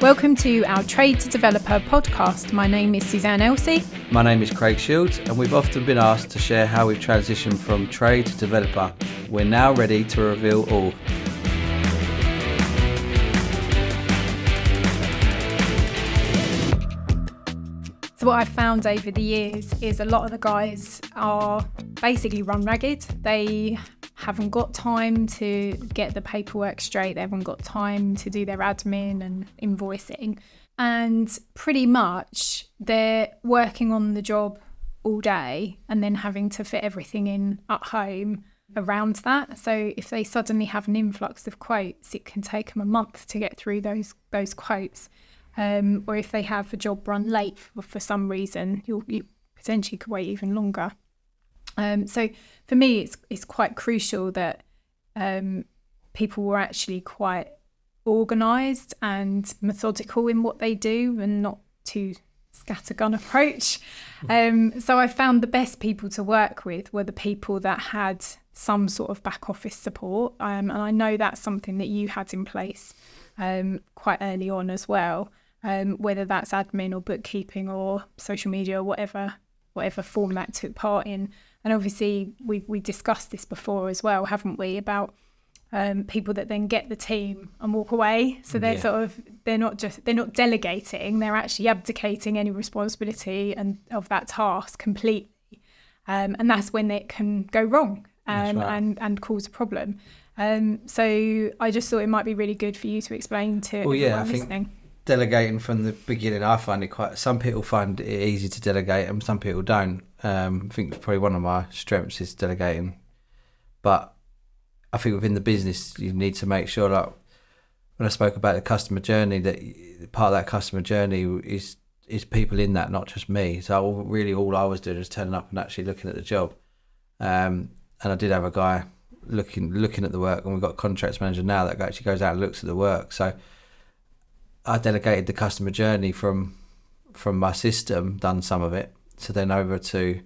Welcome to our Trade to Developer podcast. My name is Suzanne and Elsey. My name is Craig Shields, and we've often been asked to share how we've transitioned from trade to developer. We're now ready to reveal all. So what I've found over the years is a lot of the guys are basically run ragged. They haven't got time to get the paperwork straight. They haven't got time to do their admin and invoicing. And pretty much they're working on the job all day and then having to fit everything in at home around that. So if they suddenly have an influx of quotes, it can take them a month to get through those quotes. Or if they have a job run late for some reason, you potentially could wait even longer. So for me, it's quite crucial that people were actually quite organised and methodical in what they do and not too scattergun approach. So I found the best people to work with were the people that had some sort of back office support. And I know that's something that you had in place quite early on as well. Whether that's admin or bookkeeping or social media or whatever form that took part in. And obviously we discussed this before as well, haven't we, about people that then get the team and walk away. So they're they're not delegating, they're actually abdicating any responsibility and of that task completely. And that's when it can go wrong and cause a problem. So I just thought it might be really good for you to explain to everyone listening. Delegating from the beginning, I find it some people find it easy to delegate and some people don't. I think it's probably one of my strengths is delegating. But I think within the business, you need to make sure, like when I spoke about the customer journey, that part of that customer journey is people in that, not just me. So all I was doing was turning up and actually looking at the job. And I did have a guy looking at the work, and we've got a contracts manager now that actually goes out and looks at the work. So I delegated the customer journey from my system, done some of it, to then over to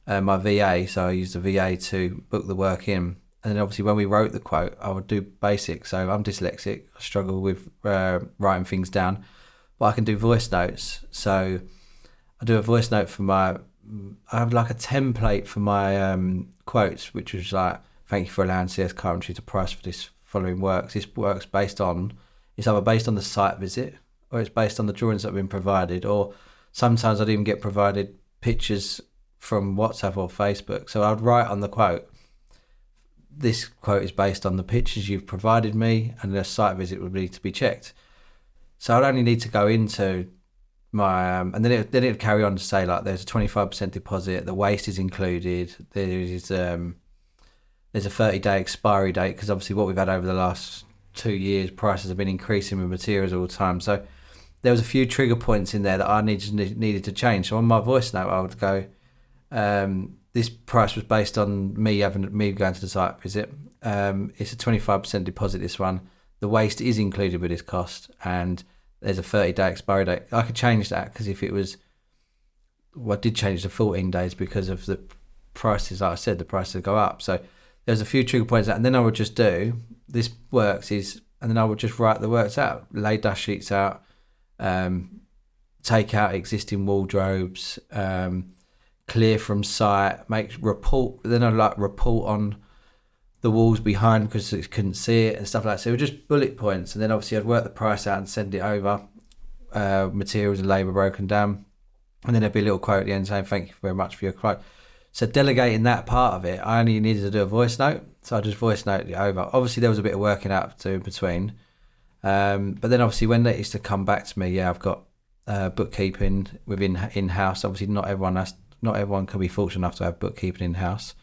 my VA. So I used the VA to book the work in. And then obviously when we wrote the quote, I would do basic. So I'm dyslexic. I struggle with writing things down, but I can do voice notes. So I do a voice note I have like a template for my quotes, which was like, thank you for allowing CS Coventry to price for this following works. This work's it's either based on the site visit or it's based on the drawings that have been provided, or sometimes I'd even get provided pictures from WhatsApp or Facebook. So I'd write on the quote, this quote is based on the pictures you've provided me and the site visit would need to be checked. So I'd only need to go into my, and then it would carry on to say like there's a 25% deposit, the waste is included, there's a 30-day expiry date, because obviously what we've had over the last 2 years, prices have been increasing with materials all the time. So there was a few trigger points in there that I needed to change. So on my voice note, I would go, this price was based on me going to the site visit. It's a 25% deposit, this one. The waste is included with this cost, and there's a 30-day expiry date. I could change that, because if it was, I did change to 14 days because of the prices. Like I said, the prices go up. So there's a few trigger points, and then I would just do, this works is, and then I would just write the works out, lay dust sheets out, take out existing wardrobes, clear from site, report on the walls behind because it couldn't see it and stuff like that. So it were just bullet points, and then obviously I'd work the price out and send it over, materials and labour broken down, and then there'd be a little quote at the end saying thank you very much for your quote. So delegating that part of it, I only needed to do a voice note, so I just voice noted it over. Obviously there was a bit of working out to in between, but then obviously when they used to come back to me, I've got bookkeeping in-house. Obviously not everyone can be fortunate enough to have bookkeeping in-house,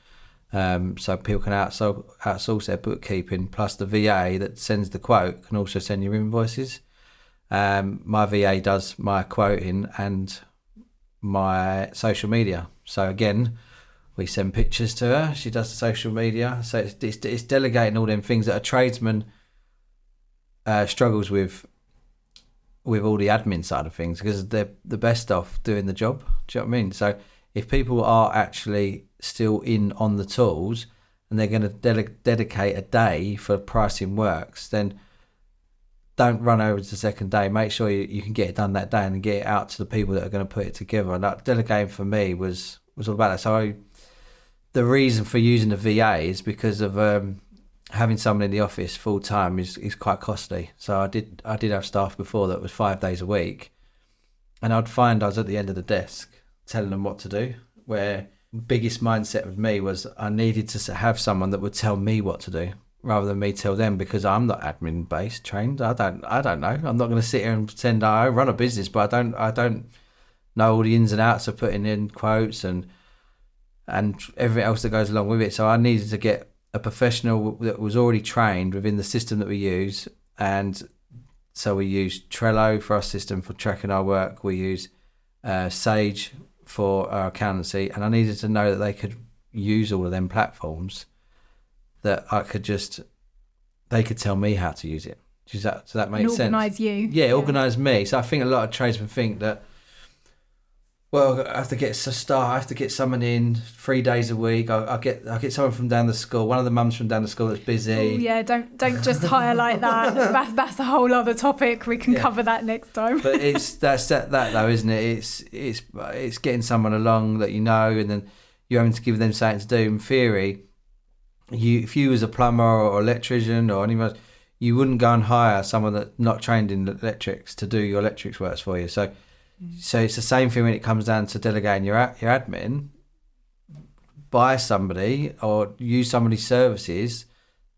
so people can outsource their bookkeeping, plus the VA that sends the quote can also send your invoices. My VA does my quoting and my social media, so again we send pictures to her, she does the social media. So it's delegating all them things that a tradesman struggles with all the admin side of things, because they're the best off doing the job. Do you know what I mean? So if people are actually still in on the tools and they're going to dedicate a day for pricing works, then don't run over to the second day. Make sure you can get it done that day and get it out to the people that are going to put it together. And that delegating for me was all about that. So the reason for using the VA is because of having someone in the office full time is quite costly. So I did have staff before that was 5 days a week, and I'd find I was at the end of the desk telling them what to do. Where biggest mindset with me was I needed to have someone that would tell me what to do rather than me tell them, because I'm not admin based trained. I don't know. I'm not going to sit here and pretend I run a business, but I don't know all the ins and outs of putting in quotes and everything else that goes along with it. So I needed to get a professional that was already trained within the system that we use. And so we use Trello for our system for tracking our work. We use Sage for our accountancy, and I needed to know that they could use all of them platforms, that they could tell me how to use it. Does that make sense? Organise you. Yeah, organise me. So I think a lot of tradesmen think that, well, I have to get a star. I have to get someone in 3 days a week. I'll get someone from down the school. One of the mums from down the school that's busy. Oh, yeah, don't just hire like that. That's a whole other topic. We can cover that next time. But that's that though, isn't it? It's getting someone along that you know, and then you're having to give them something to do. In theory, if you was a plumber or electrician or anyone, you wouldn't go and hire someone that's not trained in electrics to do your electrics works for you. So it's the same thing when it comes down to delegating your admin. Buy somebody or use somebody's services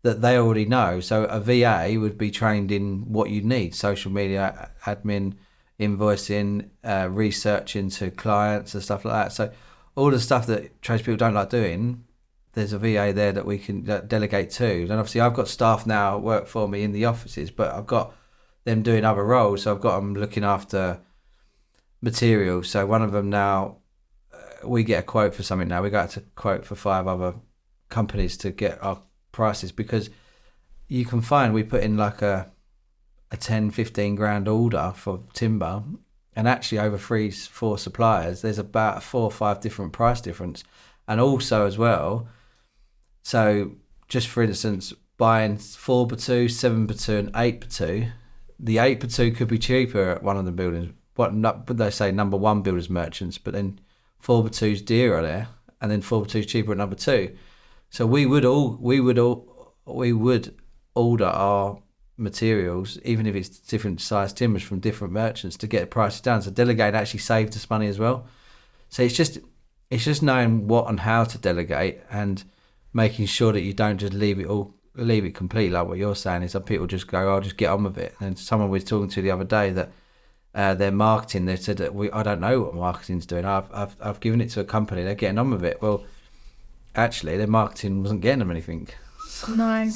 that they already know. So a VA would be trained in what you need: social media, admin, invoicing, research into clients and stuff like that. So all the stuff that tradespeople don't like doing, there's a VA there that we can delegate to. And obviously I've got staff now work for me in the offices, but I've got them doing other roles. So I've got them looking after materials. So one of them now, we get a quote for something now. We got to quote for 5 other companies to get our prices, because you can find we put in like a 10-15 grand order for timber, and actually over 3-4 suppliers there's about 4 or 5 different price difference. And also as well, so just for instance, buying 4x2, 7x2 and 8x2, the 8x2 could be cheaper at one of the buildings. But they say number 1 builders merchants, but then 4x2's dearer there, and then 4x2's cheaper at number 2. So we would order our materials, even if it's different size timbers from different merchants, to get the prices down. So delegating actually saved us money as well. So it's just knowing what and how to delegate, and making sure that you don't just leave it completely, like what you're saying. Is some people just go, I'll just get on with it. And someone we were talking to the other day that their marketing, they said that I don't know what marketing's doing. I've given it to a company, they're getting on with it. Well, actually their marketing wasn't getting them anything. No.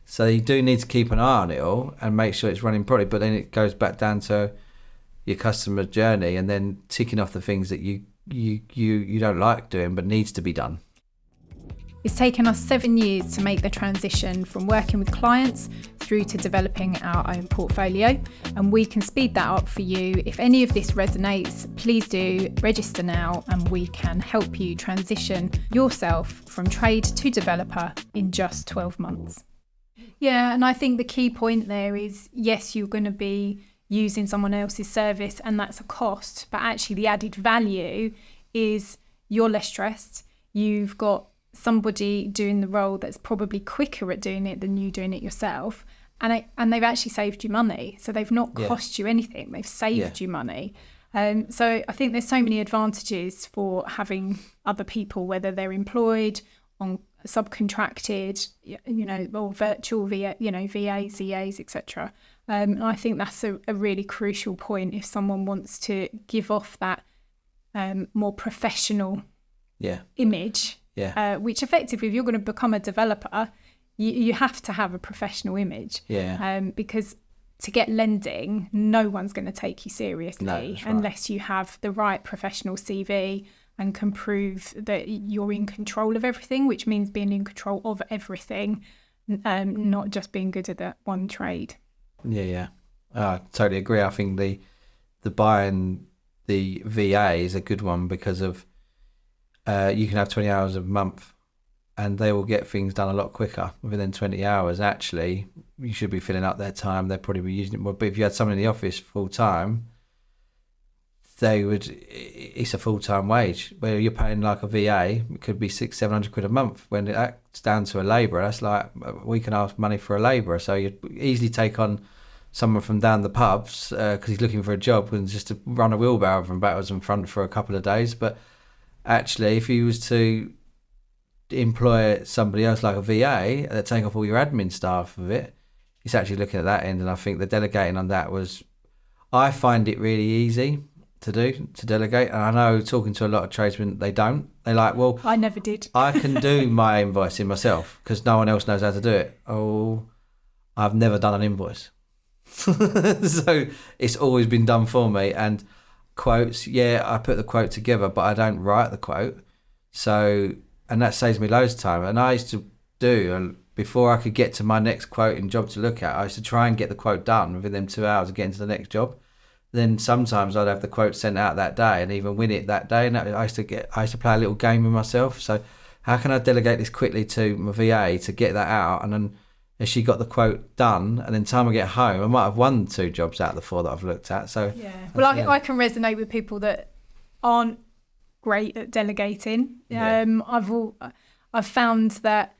So you do need to keep an eye on it all and make sure it's running properly. But then it goes back down to your customer journey, and then ticking off the things that you don't like doing but needs to be done. It's taken us 7 years to make the transition from working with clients through to developing our own portfolio, and we can speed that up for you. If any of this resonates, please do register now, and we can help you transition yourself from trade to developer in just 12 months. Yeah, and I think the key point there is, yes, you're going to be using someone else's service, and that's a cost, but actually the added value is you're less stressed. You've got somebody doing the role that's probably quicker at doing it than you doing it yourself, and they've actually saved you money. So they've not cost you anything, they've saved you money. So I think there's so many advantages for having other people, whether they're employed, on subcontracted, or virtual VAs, EAs, etc. I think that's a really crucial point if someone wants to give off that more professional image. Which effectively, if you're going to become a developer, you have to have a professional image. Because to get lending, no one's going to take you seriously unless you have the right professional CV and can prove that you're in control of everything, which means being in control of everything, not just being good at that one trade. I totally agree. I think the buying the VA is a good one because of you can have 20 hours a month and they will get things done a lot quicker within 20 hours. Actually, you should be filling up their time. They'll probably be using it more. But if you had someone in the office full time, it's a full-time wage where you're paying like a VA. It could be 600-700 quid a month. When it's down to a labourer, that's like we can ask money for a labourer. So you'd easily take on someone from down the pubs because he's looking for a job and just to run a wheelbarrow from backwards and front for a couple of days. But actually, if you was to employ somebody else like a VA that take off all your admin staff of it, it's actually looking at that end. And I think the delegating on that I find it really easy to delegate. And I know, talking to a lot of tradesmen, they don't. They're like, well, I never did. I can do my invoicing myself because no one else knows how to do it. Oh, I've never done an invoice. So it's always been done for me. And quotes, I put the quote together, but I don't write the quote. So, and that saves me loads of time. And I used to do, before I could get to my next quote and job to look at, I used to try and get the quote done within them 2 hours of getting to the next job. Then sometimes I'd have the quote sent out that day and even win it that day. And I used to play a little game with myself. So how can I delegate this quickly to my VA to get that out? And then if she got the quote done, and then time I get home, I might have won 2 jobs out of the 4 that I've looked at. So well, I can resonate with people that aren't great at delegating. I've found that,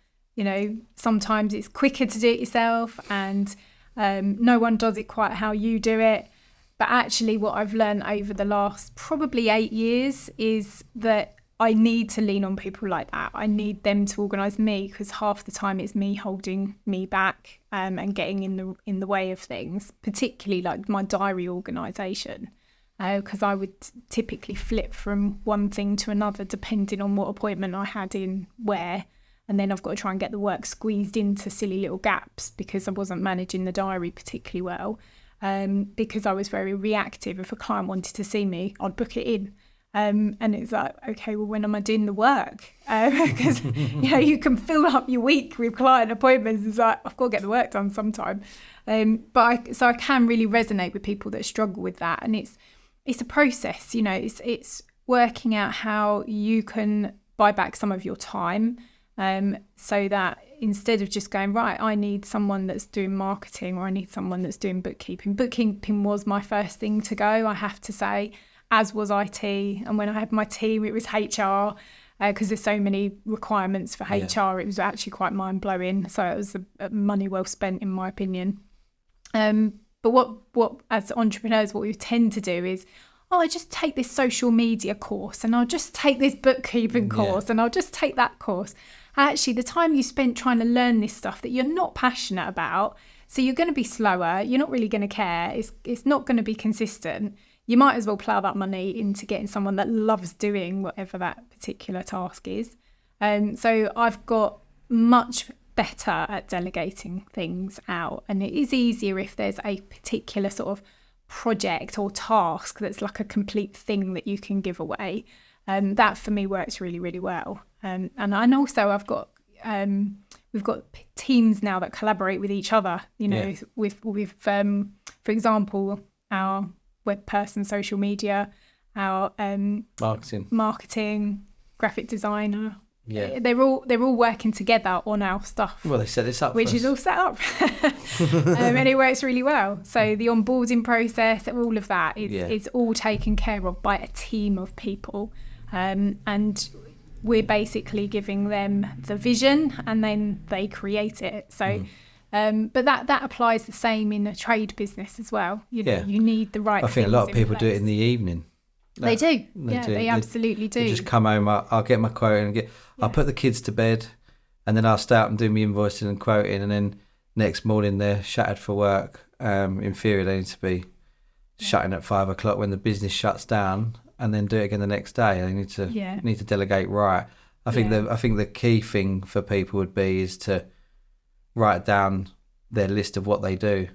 sometimes it's quicker to do it yourself, and no one does it quite how you do it. But actually what I've learned over the last probably 8 years is that I need to lean on people like that. I need them to organise me, because half the time it's me holding me back and getting in the way of things, particularly like my diary organisation, because I would typically flip from one thing to another depending on what appointment I had in where, and then I've got to try and get the work squeezed into silly little gaps because I wasn't managing the diary particularly well. Because I was very reactive. If a client wanted to see me, I'd book it in. And it's like, okay, well, when am I doing the work? Because, you can fill up your week with client appointments. It's like, I've got to get the work done sometime. So I can really resonate with people that struggle with that. And it's a process, it's working out how you can buy back some of your time. So that instead of just going, right, I need someone that's doing marketing or I need someone that's doing bookkeeping. Bookkeeping was my first thing to go, I have to say, as was IT. And when I had my team, it was HR, because there's so many requirements for HR. It was actually quite mind-blowing. So it was money well spent, in my opinion. But what as entrepreneurs, what we tend to do is, I just take this social media course, and I'll just take this bookkeeping course, and I'll just take that course. Actually, the time you spent trying to learn this stuff that you're not passionate about, so you're going to be slower, you're not really going to care, it's not going to be consistent. You might as well plough that money into getting someone that loves doing whatever that particular task is. So I've got much better at delegating things out, and it is easier if there's a particular sort of project or task that's like a complete thing that you can give away. That for me works really, really well. And also I've got we've got teams now that collaborate with each other, with for example, our web person, social media, our marketing, graphic designer. Yeah, they're all working together on our stuff. Well, they set this up, which is all set up, and it works really well. So the onboarding process, all of that is all taken care of by a team of people, and we're basically giving them the vision, and then they create it. So, but that applies the same in a trade business as well. You need the right. I think a lot of people do it in the evening. They do. They absolutely do. They just come home, I'll get my quote and I'll put the kids to bed, and then I'll start and do my invoicing and quoting, and then next morning they're shattered for work. In theory, they need to be shutting at 5 o'clock when the business shuts down, and then do it again the next day. They need to delegate right. I think the key thing for people would be is to write down their list of what they do.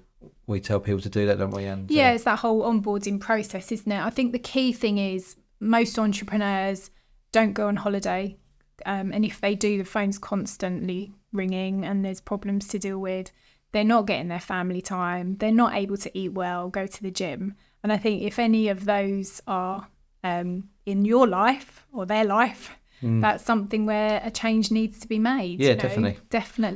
We tell people to do that, don't we? And it's that whole onboarding process, isn't it? I think the key thing is most entrepreneurs don't go on holiday, and if they do, the phone's constantly ringing and there's problems to deal with. They're not getting their family time. They're not able to eat well, go to the gym. And I think if any of those are in your life or their life, that's something where a change needs to be made. Yeah, definitely.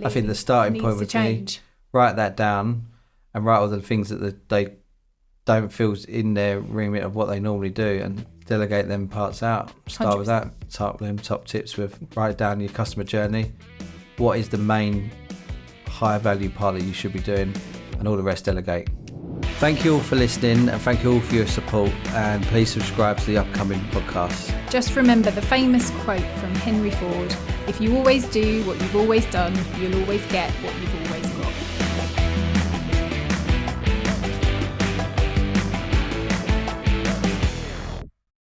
I think the starting point would be write that down and write all the things that they don't feel in their remit of what they normally do, and delegate them parts out. Start 100%. With that. Start with them top tips with write down your customer journey. What is the main higher value part that you should be doing, and all the rest delegate. Thank you all for listening, and thank you all for your support, and please subscribe to the upcoming podcasts. Just remember the famous quote from Henry Ford: if you always do what you've always done, you'll always get what you've always done.